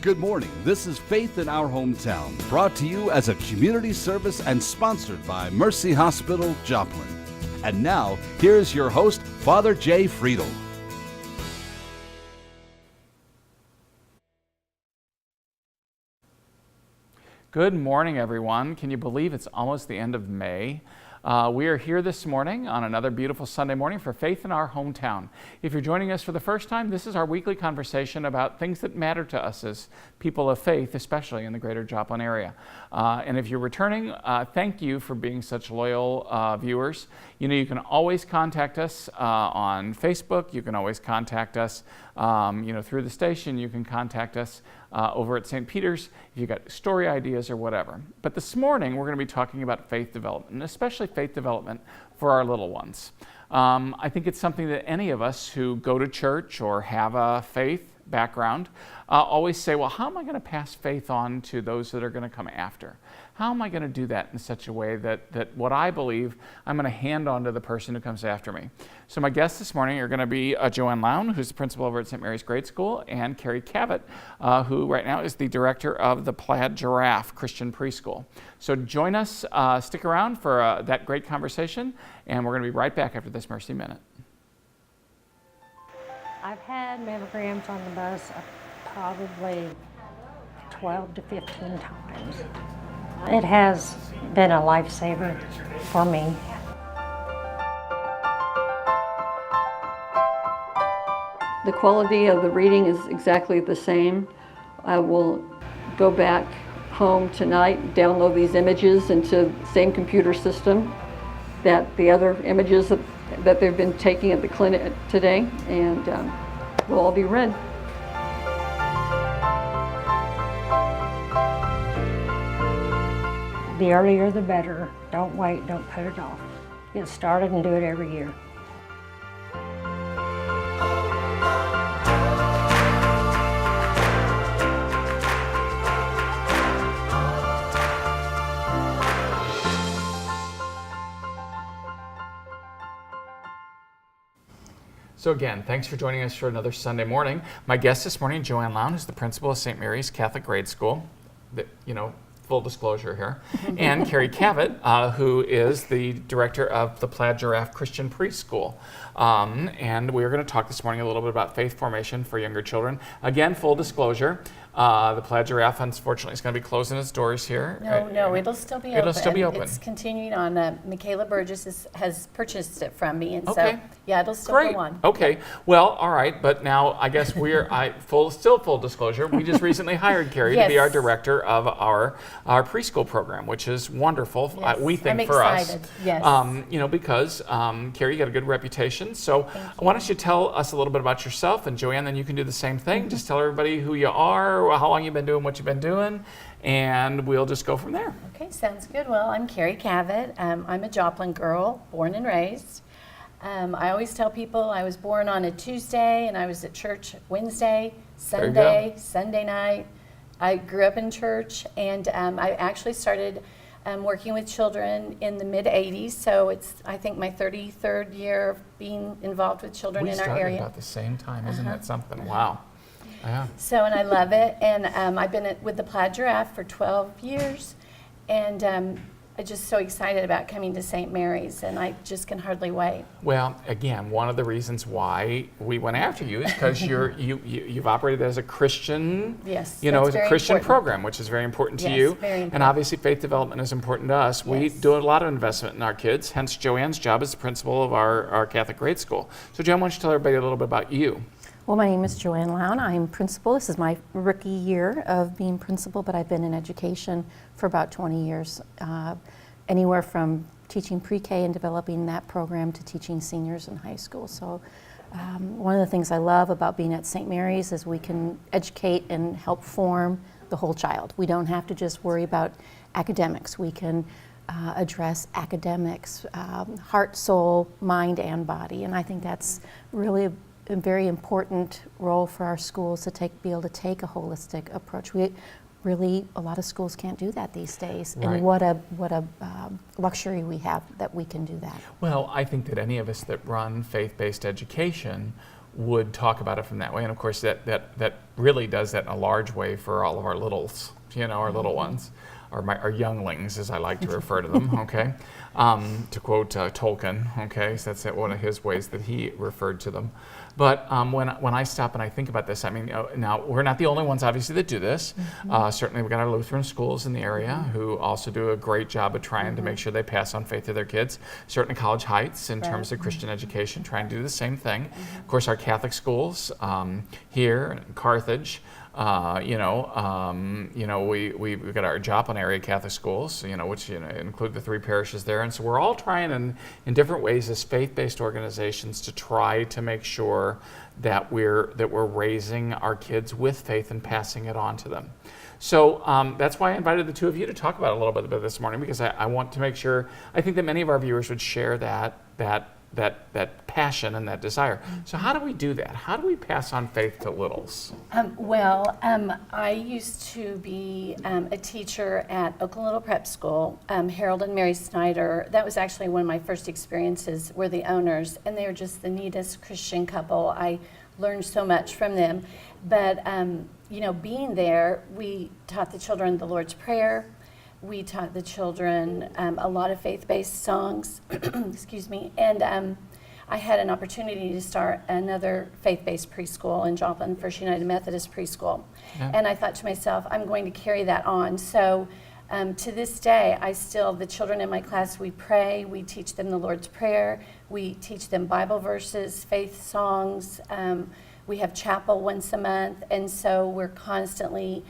Good morning. This is Faith in Our Hometown, brought to you as a community service and sponsored by Mercy Hospital, Joplin. And now, here's your host, Father Jay Friedel. Good morning, everyone. Can you believe it's almost the end of May? We are here this morning on another beautiful Sunday morning for Faith in Our Hometown. If you're joining us for the first time, this is our weekly conversation about things that matter to us as people of faith, especially in the greater Joplin area. And if you're returning, thank you for being such loyal viewers. You know, you can always contact us on Facebook. You can always contact us through the station. You can contact us over at St. Peter's if you've got story ideas or whatever. But this morning, we're going to be talking about faith development, and especially faith development for our little ones. I think it's something that any of us who go to church or have a faith background always say, well, how am I going to pass faith on to those that are going to come after? How am I going to do that in such a way that what I believe I'm going to hand on to the person who comes after me? So my guests this morning are going to be Joanne Lown, who's the principal over at St. Mary's Grade School, and Carrie Gavitt, who right now is the director of the Plaid Giraffe Christian Preschool. So join us, stick around for that great conversation, and we're going to be right back after this Mercy Minute. I've had mammograms on the bus probably 12 to 15 times. It has been a lifesaver for me. The quality of the reading is exactly the same. I will go back home tonight, download these images into the same computer system that the other images that they've been taking at the clinic today, and they'll all be read. The earlier the better. Don't wait, don't put it off. Get started and do it every year. So again, thanks for joining us for another Sunday morning. My guest this morning, Joanne Lown, who's the principal of St. Mary's Catholic Grade School. Full disclosure here. And Carrie Gavitt, who is the director of the Plaid Giraffe Christian Preschool. And we're going to talk this morning a little bit about faith formation for younger children. Again, full disclosure, the Plaid Giraffe, unfortunately, is going to be closing its doors here. No, it'll still be open. It'll still be open. It's continuing on. Michaela Burgess has purchased it from me, and okay. So, yeah, it'll still Great. go on. Okay, well, all right, but now I guess full disclosure, we just recently hired Carrie to be our director of our preschool program, which is wonderful, Yes. we think, I'm for excited. us. Yes. Because Carrie, you got a good reputation. So why don't you tell us a little bit about yourself, and Joanne, then you can do the same thing. Mm-hmm. Just tell everybody who you are, how long you've been doing what you've been doing, and we'll just go from there. Okay, sounds good. Well, I'm Carrie Gavitt. I'm a Joplin girl, born and raised. I always tell people I was born on a Tuesday, and I was at church Wednesday, Sunday night. I grew up in church, and I actually started working with children in the mid-'80s, so it's, I think, my 33rd year of being involved with children in our area. We started about the same time, isn't that something? Wow. Yeah. So, and I love it, and I've been with the Plaid Giraffe for 12 years, and I'm just so excited about coming to St. Mary's, and I just can hardly wait. Well, again, one of the reasons why we went after you is because you've operated as a Christian, yes, as a Christian important. Program, which is very important to Yes, you. very important. And obviously faith development is important to us. Yes. We do a lot of investment in our kids, hence Joanne's job as the principal of our Catholic grade school. So Joanne, why don't you tell everybody a little bit about you? Well, my name is Joanne Lown. I'm principal. This is my rookie year of being principal, but I've been in education for about 20 years. Anywhere from teaching pre-K and developing that program to teaching seniors in high school. So one of the things I love about being at St. Mary's is we can educate and help form the whole child. We don't have to just worry about academics. We can address academics, heart, soul, mind, and body. And I think that's really a very important role for our schools to be able to take a holistic approach. Really, a lot of schools can't do that these days, right. And what a luxury we have that we can do that. Well, I think that any of us that run faith-based education would talk about it from that way. And of course, that really does that in a large way for all of our littles, our little ones, or our younglings, as I like to refer to them, okay? To quote Tolkien, okay? So that's one of his ways that he referred to them. But when I stop and I think about this, I mean, now we're not the only ones, obviously, that do this. Certainly, we've got our Lutheran schools in the area who also do a great job of trying to make sure they pass on faith to their kids. Certainly, College Heights, in terms of Christian education, trying to do the same thing. Of course, our Catholic schools here in Carthage. We've got our Joplin area Catholic schools, which include the 3 parishes there, and so we're all trying in different ways as faith-based organizations to try to make sure that we're raising our kids with faith and passing it on to them. So that's why I invited the two of you to talk about it a little bit this morning, because I want to make sure. I think that many of our viewers would share that passion and that desire. So how do we do that? How do we pass on faith to littles? I used to be a teacher at Oakland Little Prep School. Harold and Mary Snyder, that was actually one of my first experiences, were the owners, and they were just the neatest Christian couple. I learned so much from them. But, being there, we taught the children the Lord's Prayer. We taught the children a lot of faith-based songs, excuse me, and I had an opportunity to start another faith-based preschool in Joplin, First United Methodist Preschool. Yeah. And I thought to myself, I'm going to carry that on. So to this day, the children in my class, we pray, we teach them the Lord's Prayer, we teach them Bible verses, faith songs, we have chapel once a month, and so we're constantly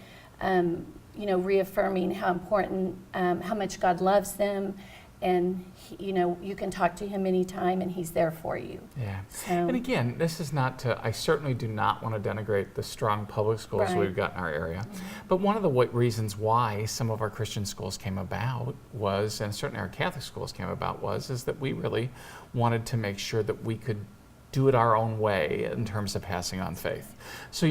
reaffirming how important, how much God loves them, and you can talk to him anytime, and he's there for you. Yeah. So, and again, this is not to. I certainly do not want to denigrate the strong public schools we've got in our area, but one of the reasons why some of our Christian schools came about was, and certainly our Catholic schools came about, is that we really wanted to make sure that we could do it our own way in terms of passing on faith. So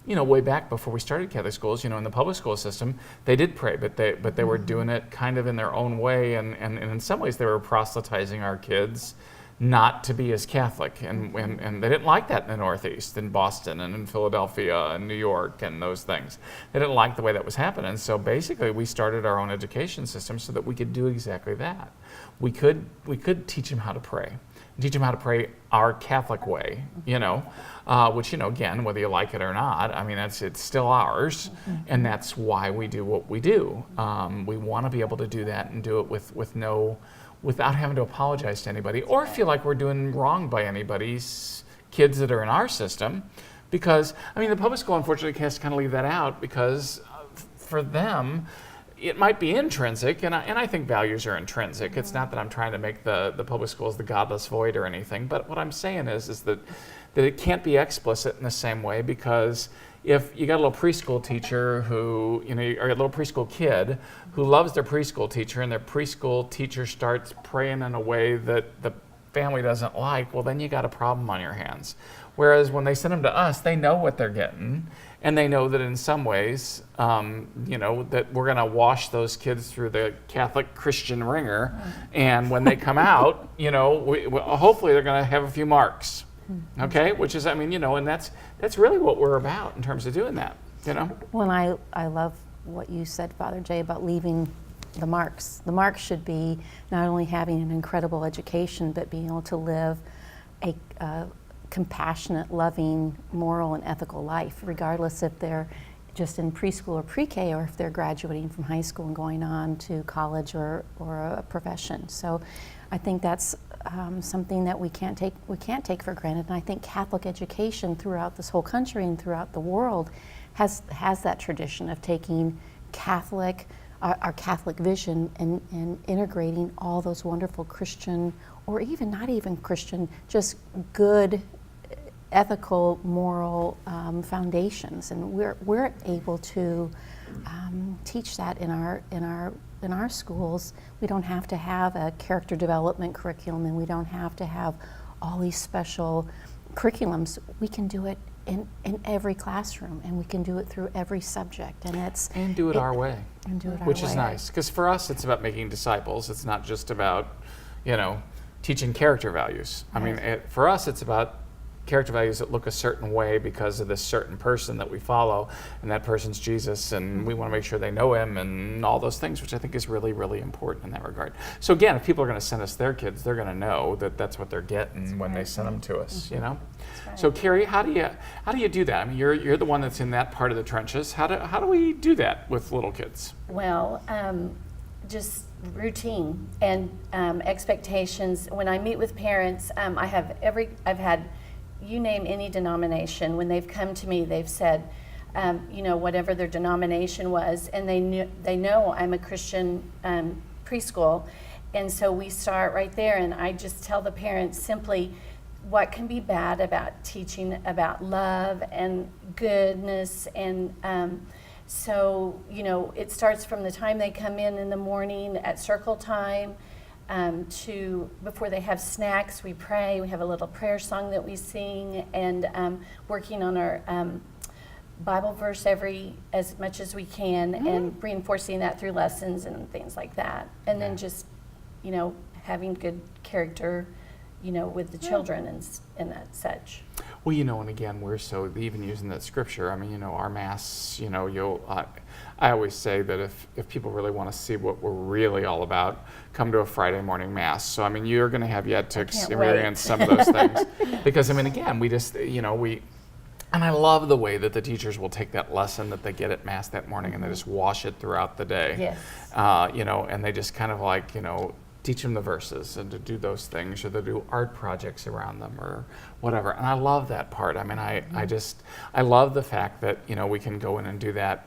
way back before we started Catholic schools, in the public school system, they did pray, but they were doing it kind of in their own way, and in some ways they were proselytizing our kids not to be as Catholic, and they didn't like that in the Northeast, in Boston and in Philadelphia and New York and those things. They didn't like the way that was happening, so basically we started our own education system so that we could do exactly that. We could teach them how to pray. Teach them how to pray our Catholic way, which, again, whether you like it or not, I mean, it's still ours, and that's why we do what we do. We want to be able to do that and do it without having to apologize to anybody or feel like we're doing wrong by anybody's kids that are in our system, because, the public school, unfortunately, has to kind of leave that out, because for them, it might be intrinsic, and I think values are intrinsic. It's not that I'm trying to make the public schools the godless void or anything, but what I'm saying is that it can't be explicit in the same way, because if you got a little preschool teacher who, or a little preschool kid who loves their preschool teacher, and their preschool teacher starts praying in a way that the family doesn't like, well, then you got a problem on your hands. Whereas when they send them to us, they know what they're getting, and they know that in some ways, that we're going to wash those kids through the Catholic Christian ringer, and when they come out, hopefully they're going to have a few marks, okay? Which is, and that's really what we're about in terms of doing that, Well, I love what you said, Father Jay, about leaving the marks. The marks should be not only having an incredible education, but being able to live a compassionate, loving, moral, and ethical life, regardless if they're just in preschool or pre-K, or if they're graduating from high school and going on to college or a profession. So I think that's something that we can't take for granted. And I think Catholic education throughout this whole country and throughout the world has that tradition of taking our Catholic vision and integrating all those wonderful Christian, or even not even Christian, just good ethical, moral foundations, and we're able to teach that in our schools. We don't have to have a character development curriculum, and we don't have to have all these special curriculums. We can do it in every classroom, and we can do it through every subject, and do it our way, which is way. Nice, because for us it's about making disciples. It's not just about teaching character values. Right. For us it's about character values that look a certain way because of this certain person that we follow, and that person's Jesus, and we want to make sure they know him and all those things, which I think is really, really important in that regard. So again, if people are going to send us their kids, they're going to know that that's what they're getting when they send them to us, you know? Right. So Carrie, how do you do that? I mean, you're the one that's in that part of the trenches. How do we do that with little kids? Well, just routine and expectations. When I meet with parents, I've had, you name any denomination, when they've come to me, they've said, whatever their denomination was, and they know I'm a Christian preschool, and so we start right there, and I just tell the parents simply what can be bad about teaching about love and goodness, and so it starts from the time they come in the morning at circle time, to before they have snacks, we pray. We have a little prayer song that we sing, and working on our Bible verse as much as we can, and reinforcing that through lessons and things like that. And then just, having good character, with the children and that such. Well, and again, we're so, even using that scripture, I mean, our Mass, I always say that if people really want to see what we're really all about, come to a Friday morning Mass. So, I mean, you're going to have yet to experience some of those things. Because, I mean, again, we just, and I love the way that the teachers will take that lesson that they get at Mass that morning and they just wash it throughout the day. Yes. And they just kind of like, teach them the verses and to do those things, or to do art projects around them or whatever. And I love that part. I mean, I love the fact that, we can go in and do that.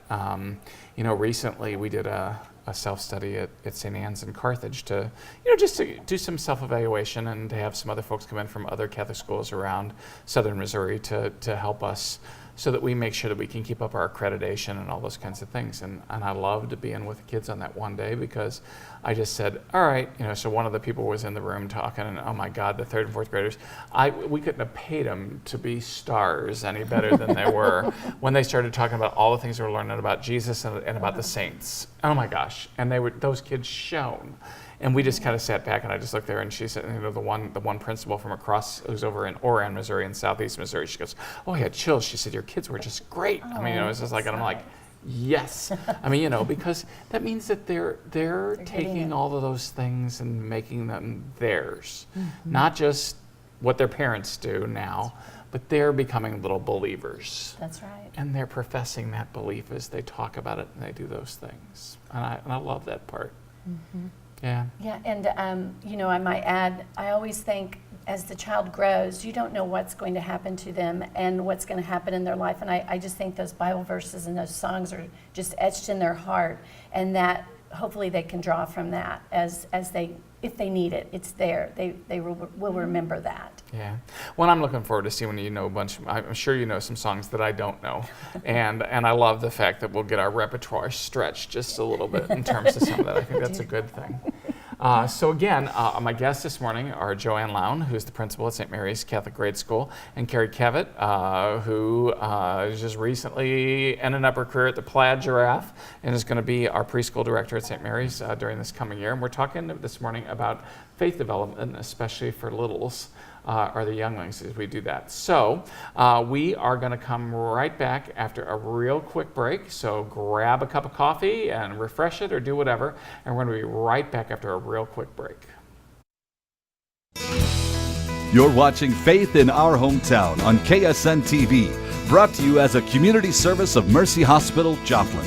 Recently we did a self-study at St. Anne's in Carthage to, just to do some self-evaluation and to have some other folks come in from other Catholic schools around Southern Missouri to help us, so that we make sure that we can keep up our accreditation and all those kinds of things. And I loved being with the kids on that one day, because I just said, all right, so one of the people was in the room talking, and oh my God, the third and fourth graders, we couldn't have paid them to be stars any better than they were when they started talking about all the things they were learning about Jesus and about the saints. Oh my gosh. And those kids shone. And we just kind of sat back, and I just looked there, and she said, the one principal from across, who's over in Oran, Missouri, in southeast Missouri, she goes, oh, I had chills. She said, your kids were just great. I mean, it was just like, and I'm like, yes. I mean, because that means that they're taking all of those things and making them theirs, not just what their parents do now, but they're becoming little believers. That's right. And they're professing that belief as they talk about it and they do those things. And I love that part. Mm-hmm. Yeah. Yeah, and I might add, I always think as the child grows, you don't know what's going to happen to them and what's going to happen in their life. And I just think those Bible verses and those songs are just etched in their heart, and that hopefully they can draw from that as they, if they need it, it's there. They will remember that. Yeah. Well, I'm looking forward to seeing a bunch. I'm sure you know some songs that I don't know, and I love the fact that we'll get our repertoire stretched just a little bit in terms of some of that. I think that's a good thing. So again, my guests this morning are Joanne Lown, who's the principal at St. Mary's Catholic Grade School, and Carrie Gavitt, who just recently ended up her career at the Plaid, Giraffe, and is going to be our preschool director at St. Mary's during this coming year. And we're talking this morning about faith development, especially for littles. Or the younglings as we do that. So we are going to come right back after a real quick break. So grab a cup of coffee and refresh it or do whatever. And we're going to be right back after a real quick break. You're watching Faith in Our Hometown on KSN TV, brought to you as a community service of Mercy Hospital, Joplin.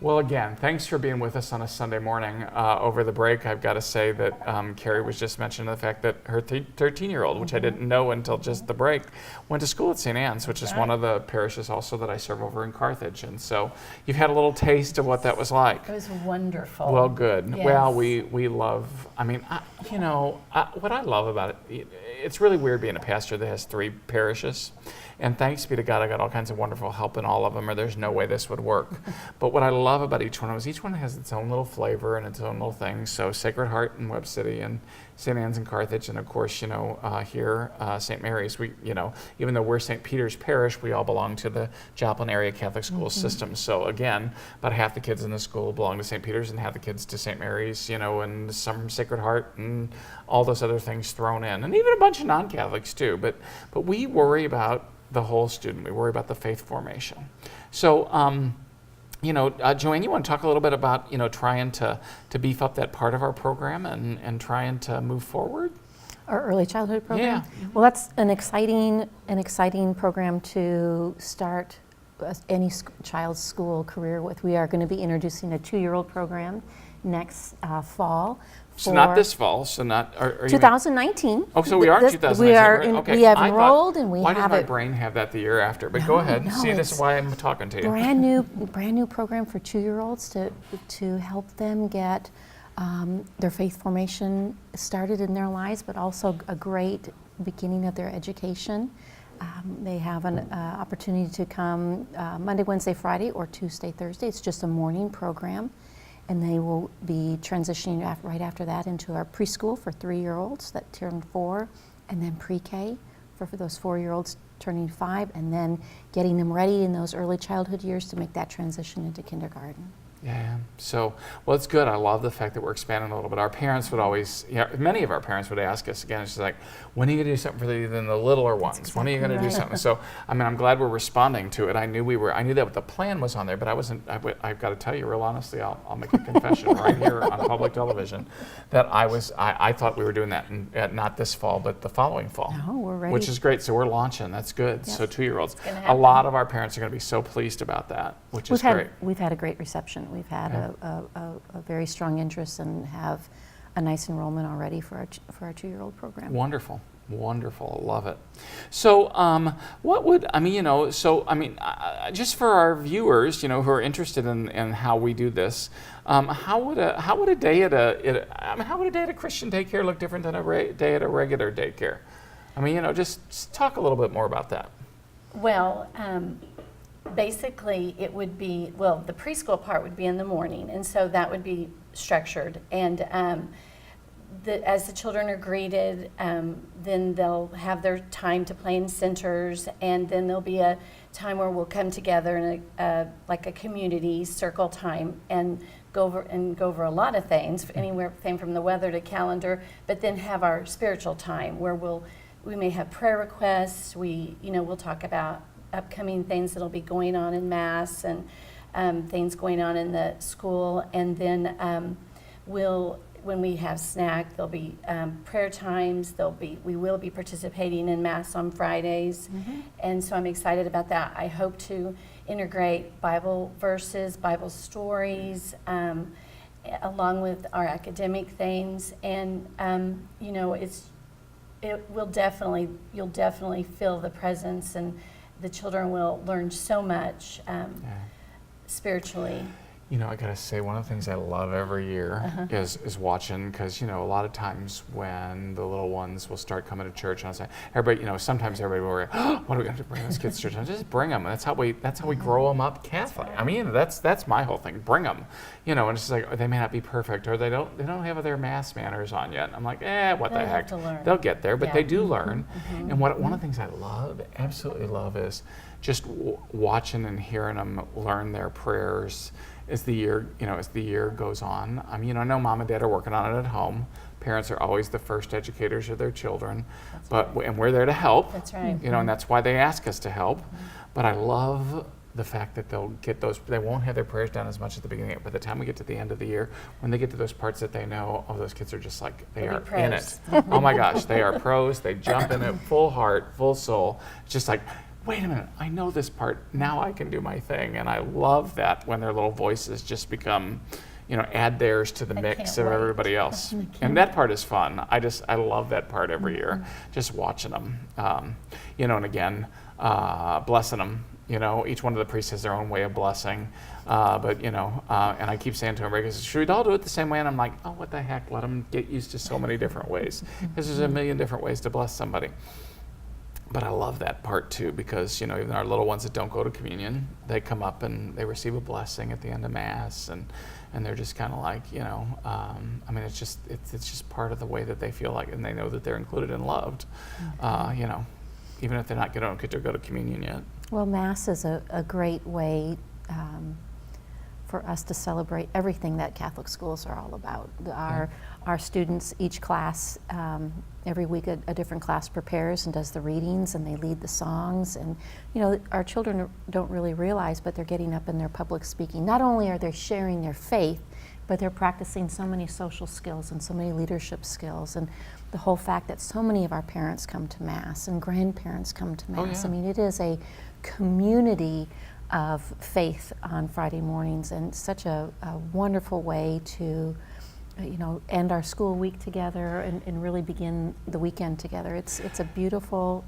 Well, again, thanks for being with us on a Sunday morning. Over the break, I've got to say that Carrie was just mentioning the fact that her 13-year-old, which I didn't know until just the break, went to school at St. Anne's, which is one of the parishes also that I serve over in Carthage. And so you've had a little taste of what that was like. It was wonderful. Well, good. Yes. Well, we love, what I love about it, it's really weird being a pastor that has 3 parishes. And thanks be to God, I got all kinds of wonderful help in all of them, or there's no way this would work. But what I love about each one is each one has its own little flavor and its own little thing. So Sacred Heart in Webb City, and St. Anne's in Carthage, and of course, here, St. Mary's. We, even though we're St. Peter's Parish, we all belong to the Joplin area Catholic school system. So again, about half the kids in the school belong to St. Peter's and half the kids to St. Mary's, and some from Sacred Heart and all those other things thrown in, and even a bunch of non-Catholics too. But we worry about the whole student. We worry about the faith formation. So, Joanne, you want to talk a little bit about, trying to beef up that part of our program and trying to move forward? Our early childhood program? Yeah. Well, that's an exciting program to start any child's school career with. We are going to be introducing a 2-year-old program next fall. So not this fall, so not... Are 2019. Oh, so we are in 2019. We are right? Okay. we have enrolled and we why have does my it. brain have that the year after? But go ahead. No, See, this is it's why I'm talking to you. brand new program for 2-year-olds to help them get their faith formation started in their lives, but also a great beginning of their education. They have an opportunity to come Monday, Wednesday, Friday, or Tuesday, Thursday. It's just a morning program. And they will be transitioning right after that into our preschool for 3-year-olds that turn 4, and then pre-K for those 4-year-olds turning 5, and then getting them ready in those early childhood years to make that transition into kindergarten. Yeah. So, well, it's good. I love the fact that we're expanding a little bit. Our parents would always, many of our parents would ask us again. It's just like, when are you going to do something for the littler ones? Exactly when are you going to do something? So, I'm glad we're responding to it. I knew that the plan was on there, but I wasn't. I've got to tell you, real honestly, I'll make a confession right here on public television that I thought we were doing that not this fall, but the following fall. No, we're ready. Which is great. So we're launching. That's good. Yes. So 2-year-olds. A lot of our parents are going to be so pleased about that, which is great. We've had a great reception. We've had a very strong interest and have a nice enrollment already for our 2-year-old program. Wonderful. Wonderful. Love it. So, just for our viewers, who are interested in how we do this, how would a day at a Christian daycare look different than a day at a regular daycare? Just talk a little bit more about that. Well, basically it would be, the preschool part would be in the morning, and so that would be structured. And as the children are greeted, then they'll have their time to play in centers, and then there'll be a time where we'll come together in like a community circle time and go over a lot of things, anything from the weather to calendar, but then have our spiritual time where we may have prayer requests. We'll talk about upcoming things that'll be going on in Mass and things going on in the school, and then when we have snack, there'll be prayer times. We will be participating in Mass on Fridays, and so I'm excited about that. I hope to integrate Bible verses, Bible stories, along with our academic things, and you'll definitely feel the presence, and the children will learn so much spiritually. I gotta say, one of the things I love every year is watching, because a lot of times when the little ones will start coming to church, and I'll say, everybody, sometimes everybody will worry, what are we gonna have to bring those kids to church? Just bring them. That's how we grow them up Catholic. That's my whole thing. Bring them. And it's just like, they may not be perfect, or they don't have their Mass manners on yet. I'm like, what the heck? They'll get there, but they do learn. And one of the things I absolutely love, is just watching and hearing them learn their prayers as the year goes on. I know Mom and Dad are working on it at home. Parents are always the first educators of their children, and we're there to help. That's right. And that's why they ask us to help. But I love the fact that they'll get those. They won't have their prayers done as much at the beginning. By the time we get to the end of the year, when they get to those parts that they know, those kids are just like they are in it. Oh my gosh, they are pros. They jump in it, full heart, full soul. It's just like, wait a minute, I know this part, now I can do my thing. And I love that when their little voices just become, add theirs to the mix of everybody else. And that part is fun. I love that part every year, just watching them. And again, blessing them. Each one of the priests has their own way of blessing. And I keep saying to them, regularly, should we all do it the same way? And I'm like, oh, what the heck, let them get used to so many different ways. Because there's a million different ways to bless somebody. But I love that part too, because even our little ones that don't go to communion, they come up and they receive a blessing at the end of Mass, and they're just kind of like, I mean, it's just part of the way that they feel like, and they know that they're included and loved, even if they're not going to go to communion yet. Well, Mass is a great way for us to celebrate everything that Catholic schools are all about. Our students, each class, every week a different class prepares and does the readings, and they lead the songs. And our children don't really realize, but they're getting up in their public speaking. Not only are they sharing their faith, but they're practicing so many social skills and so many leadership skills. And the whole fact that so many of our parents come to Mass and grandparents come to Mass. I mean, it is a community of faith on Friday mornings, and such a wonderful way to end our school week together and really begin the weekend together. It's a beautiful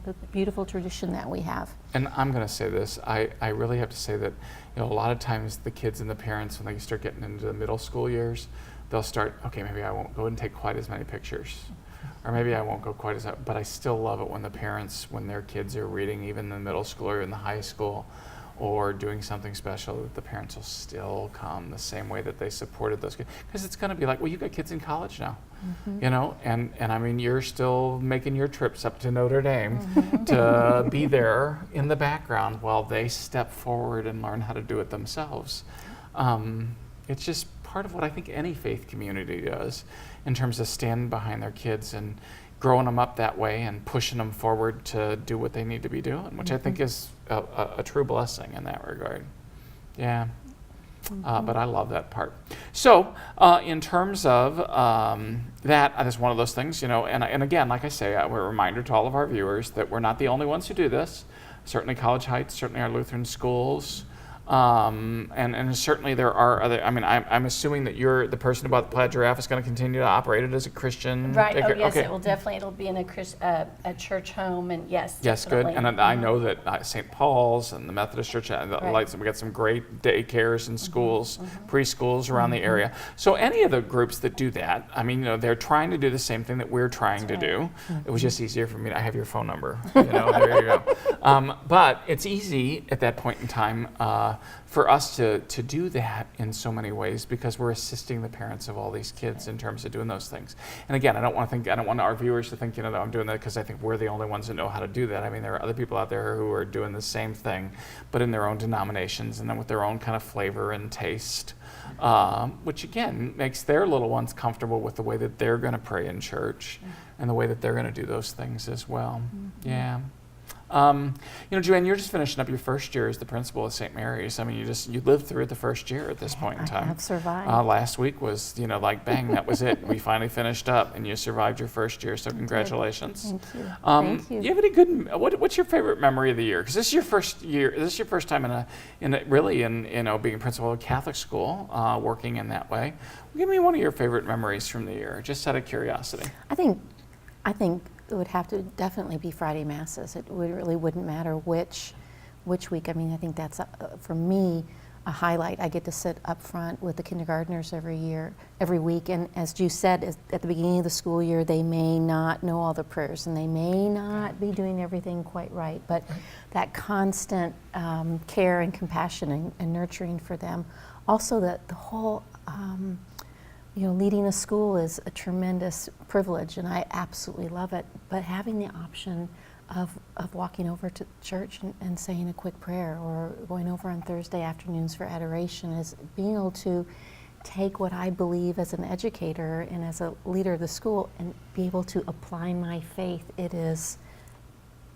tradition that we have. And I'm going to say this, I really have to say that a lot of times the kids and the parents, when they start getting into the middle school years, they'll start, okay, maybe I won't go and take quite as many pictures, or maybe I won't go quite as, but I still love it when the parents, when their kids are reading, even in the middle school or in the high school, or doing something special, that the parents will still come the same way that they supported those kids. Because it's going to be like, well, you got kids in college now, and I mean, you're still making your trips up to Notre Dame to be there in the background while they step forward and learn how to do it themselves. It's just part of what I think any faith community does in terms of standing behind their kids and growing them up that way and pushing them forward to do what they need to be doing, which I think is a true blessing in that regard. Yeah. But I love that part. So in terms of that, that's one of those things, and again, like I say, we're a reminder to all of our viewers that we're not the only ones who do this. Certainly College Heights, certainly our Lutheran schools, and certainly there are other. I mean, I'm assuming that the person who bought the Plaid Giraffe is going to continue to operate it as a Christian. Right. daycare. Oh, yes, Okay. it will definitely. It'll be in a church home, and yes. Yes, definitely. good. And I know that St. Paul's and the Methodist Church, and the Lights, we got some great daycares and schools, preschools around the area. So any of the groups that do that, I mean, they're trying to do the same thing that we're trying to do. It was just easier for me. I have your phone number. There you go. But it's easy at that point in time for us to do that in so many ways, because we're assisting the parents of all these kids in terms of doing those things. And again, I don't want our viewers to think, that I'm doing that because I think we're the only ones that know how to do that. I mean, there are other people out there who are doing the same thing, but in their own denominations and then with their own kind of flavor and taste, which again makes their little ones comfortable with the way that they're going to pray in church and the way that they're going to do those things as well. Yeah. Joanne, you're just finishing up your first year as the principal of St. Mary's. I mean, you lived through the first year at this point in time. I have survived. Last week was, like bang, that was it. We finally finished up, and you survived your first year. So congratulations. Thank you. Thank you. Do you have any good? What's your favorite memory of the year? Because this is your first year. This is your first time in being principal of a Catholic school, working in that way. Give me one of your favorite memories from the year, just out of curiosity. I think it would have to definitely be Friday Masses. It really wouldn't matter which week. I mean, I think that's, for me, a highlight. I get to sit up front with the kindergartners every week, and as Ju said, at the beginning of the school year, they may not know all the prayers, and they may not be doing everything quite right, but that constant care and compassion and nurturing for them. Also, the whole leading a school is a tremendous privilege, and I absolutely love it. But having the option of walking over to church and saying a quick prayer, or going over on Thursday afternoons for adoration, is being able to take what I believe as an educator and as a leader of the school and be able to apply my faith. It is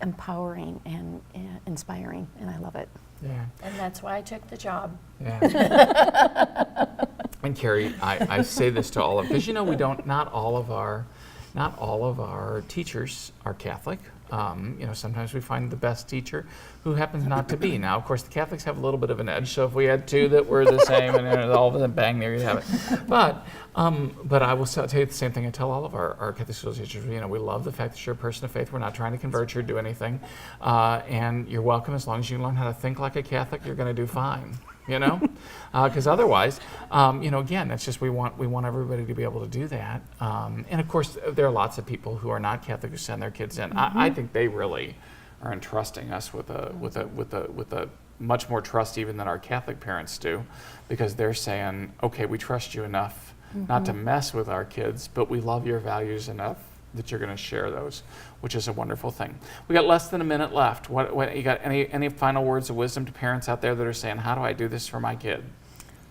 empowering and inspiring, and I love it. Yeah. And that's why I took the job. Yeah. And Carrie, I say this to all of, because not all of our teachers are Catholic. Sometimes we find the best teacher who happens not to be. Now, of course, the Catholics have a little bit of an edge, so if we had two that were the same, and all of a sudden, bang, there you have it. But I will tell you the same thing I tell all of our Catholic school teachers. We love the fact that you're a person of faith. We're not trying to convert you or do anything. And you're welcome. As long as you learn how to think like a Catholic, you're going to do fine. Because otherwise, again, it's just we want everybody to be able to do that. And of course, there are lots of people who are not Catholic who send their kids in. I think they really are entrusting us with a much more trust even than our Catholic parents do, because they're saying, okay, we trust you enough not to mess with our kids, but we love your values enough that you're going to share those, which is a wonderful thing. We got less than a minute left. What you got? Any final words of wisdom to parents out there that are saying, how do I do this for my kid?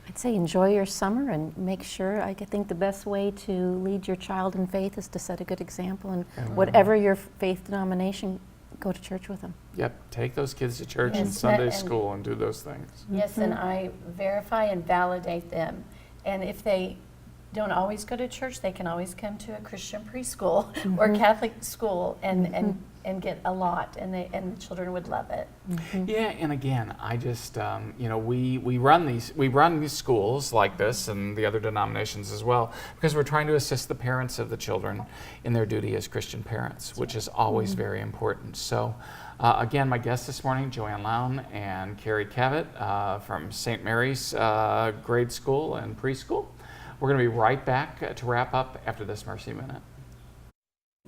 I'd say enjoy your summer and make sure, I think the best way to lead your child in faith is to set a good example, and whatever your faith denomination, go to church with them. Yep, take those kids to church and Sunday school and do those things. Yes, and I verify and validate them. And if they don't always go to church, they can always come to a Christian preschool or Catholic school and get a lot, and the children would love it. Yeah, and again, I just we run these schools like this and the other denominations as well, because we're trying to assist the parents of the children in their duty as Christian parents, which is always very important. So again, my guests this morning, Joanne Lown and Carrie Gavitt from St. Mary's Grade School and Preschool. We're going to be right back to wrap up after this Mercy Minute.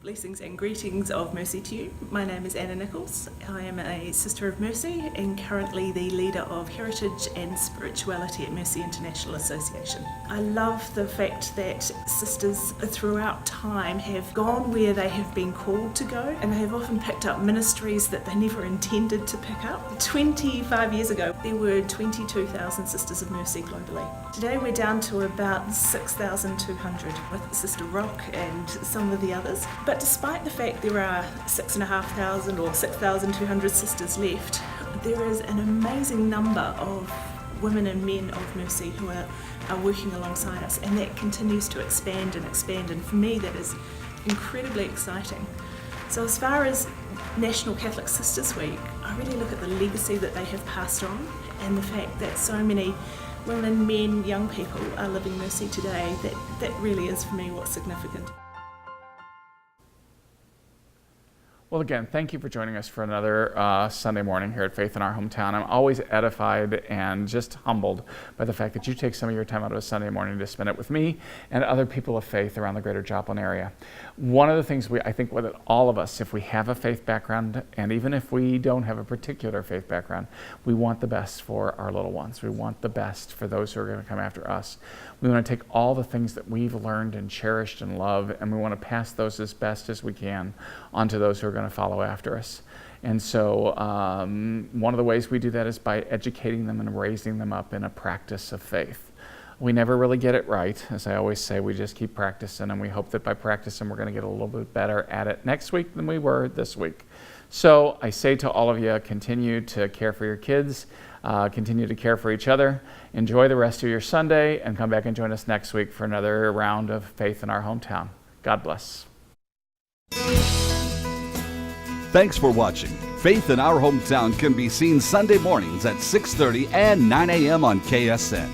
Blessings and greetings of mercy to you. My name is Anna Nichols. I am a Sister of Mercy and currently the leader of Heritage and Spirituality at Mercy International Association. I love the fact that sisters throughout time have gone where they have been called to go, and they have often picked up ministries that they never intended to pick up. 25 years ago, there were 22,000 Sisters of Mercy globally. Today we're down to about 6,200 with Sister Rock and some of the others. But despite the fact there are 6,500 or 6,200 sisters left, there is an amazing number of women and men of mercy who are working alongside us, and that continues to expand, and for me that is incredibly exciting. So as far as National Catholic Sisters Week, I really look at the legacy that they have passed on, and the fact that so many women, men, young people are living mercy today. That really is for me what's significant. Well, again, thank you for joining us for another Sunday morning here at Faith in Our Hometown. I'm always edified and just humbled by the fact that you take some of your time out of a Sunday morning to spend it with me and other people of faith around the greater Joplin area. One of the things I think with all of us, if we have a faith background, and even if we don't have a particular faith background, we want the best for our little ones. We want the best for those who are going to come after us. We want to take all the things that we've learned and cherished and love, and we want to pass those as best as we can onto those who are going to follow after us. And so one of the ways we do that is by educating them and raising them up in a practice of faith. We never really get it right. As I always say, we just keep practicing, and we hope that by practicing we're going to get a little bit better at it next week than we were this week. So I say to all of you, continue to care for your kids, continue to care for each other, enjoy the rest of your Sunday, and come back and join us next week for another round of Faith in Our Hometown. God bless. Thanks for watching. Faith in Our Hometown can be seen Sunday mornings at 6:30 and 9 a.m. on KSN.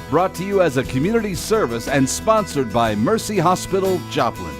Brought to you as a community service and sponsored by Mercy Hospital, Joplin.